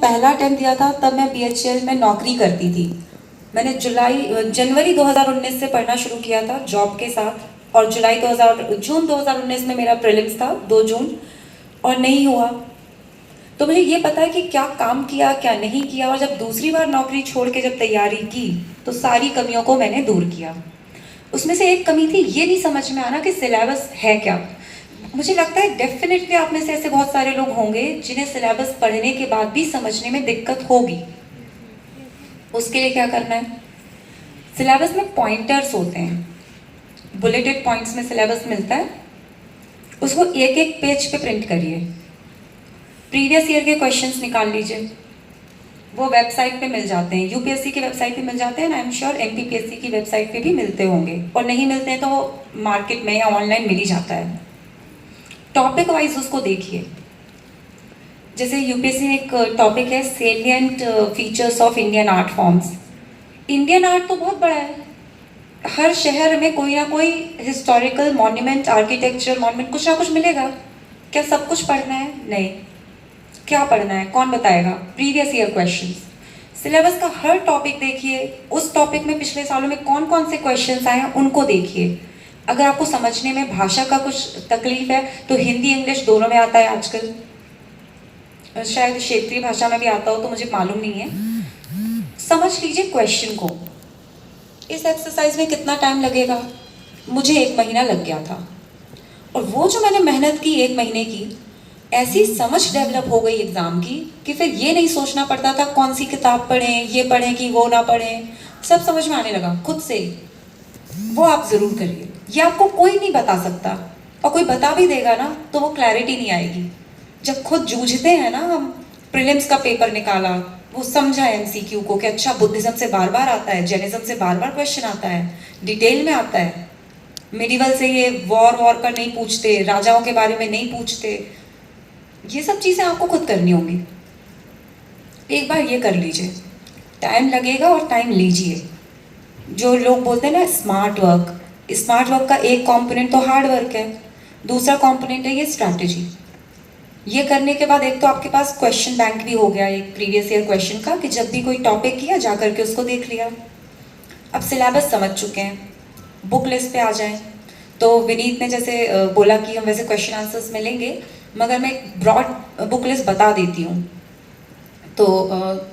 पहला अटेम्प्ट दिया था तब मैं बीएचईएल में नौकरी करती थी। मैंने जनवरी 2019 से पढ़ना शुरू किया था जॉब के साथ, और जून 2019 में मेरा प्रीलिम्स था, 2 जून, और नहीं हुआ। तो मुझे ये पता है कि क्या काम किया क्या नहीं किया, और जब दूसरी बार नौकरी छोड़ के जब तैयारी की तो सारी कमियों को मैंने दूर किया। उसमें से एक कमी थी, ये नहीं समझ में आना कि सिलेबस है क्या। मुझे लगता है डेफिनेटली आप में से ऐसे बहुत सारे लोग होंगे जिन्हें सिलेबस पढ़ने के बाद भी समझने में दिक्कत होगी। उसके लिए क्या करना है, सिलेबस में पॉइंटर्स होते हैं, बुलेटेड पॉइंट्स में सिलेबस मिलता है, उसको एक एक पेज पे प्रिंट करिए। प्रीवियस ईयर के क्वेश्चंस निकाल लीजिए, वो वेबसाइट पे मिल जाते हैं, यूपीएससी की वेबसाइट पे मिल जाते हैं, आई एम श्योर एमपीपीएससी की वेबसाइट पे भी मिलते होंगे, और नहीं मिलते हैं तो वो मार्केट में या ऑनलाइन मिल ही जाता है। टॉपिक वाइज उसको देखिए। जैसे यूपीएससी में एक टॉपिक है salient features of Indian art forms. Indian art तो बहुत बड़ा है, हर शहर में कोई ना कोई हिस्टोरिकल मॉन्यूमेंट, आर्किटेक्चरल मॉन्यूमेंट, कुछ ना कुछ मिलेगा। क्या सब कुछ पढ़ना है? नहीं। क्या पढ़ना है, कौन बताएगा? Previous year questions. सिलेबस का हर टॉपिक देखिए, उस टॉपिक में पिछले सालों में कौन कौन से क्वेश्चंस आए हैं उनको देखिए। अगर आपको समझने में भाषा का कुछ तकलीफ है तो हिंदी इंग्लिश दोनों में आता है आजकल, शायद क्षेत्रीय भाषा में भी आता हो तो मुझे मालूम नहीं है। समझ लीजिए क्वेश्चन को। इस एक्सरसाइज में कितना टाइम लगेगा? मुझे 1 महीना लग गया था, और वो जो मैंने मेहनत की 1 महीने की, ऐसी समझ डेवलप हो गई एग्जाम की कि फिर ये नहीं सोचना पड़ता था कौन सी किताब पढ़ें, ये पढ़ें कि वो ना पढ़ें, सब समझ में आने लगा खुद से। वो आप जरूर करिए, ये आपको कोई नहीं बता सकता, और कोई बता भी देगा ना तो वो क्लैरिटी नहीं आएगी। जब खुद जूझते हैं ना हम, प्रीलिम्स का पेपर निकाला, वो समझा एमसीक्यू को कि अच्छा बुद्धिज्म से बार बार आता है, जैनिज्म से बार बार क्वेश्चन आता है, डिटेल में आता है, मिडिवल से ये वॉर का नहीं पूछते, राजाओं के बारे में नहीं पूछते। ये सब चीज़ें आपको खुद करनी होंगी। एक बार ये कर लीजिए, टाइम लगेगा और टाइम लीजिए। जो लोग बोलते हैं ना स्मार्ट वर्क का एक कंपोनेंट तो हार्ड वर्क है, दूसरा कंपोनेंट है ये स्ट्रैटेजी। ये करने के बाद एक तो आपके पास क्वेश्चन बैंक भी हो गया एक प्रीवियस ईयर क्वेश्चन का, कि जब भी कोई टॉपिक किया जा करके उसको देख लिया। अब सिलेबस समझ चुके हैं, बुक लिस्ट पे आ जाएं। तो विनीत ने जैसे बोला कि हम वैसे क्वेश्चन आंसर्स में लेंगे, मगर मैं एक ब्रॉड बुक लिस्ट बता देती हूँ। तो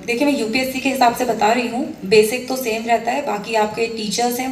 देखिए मैं यूपीएससी के हिसाब से बता रही हूँ, बेसिक तो सेम रहता है, बाकी आपके टीचर्स हैं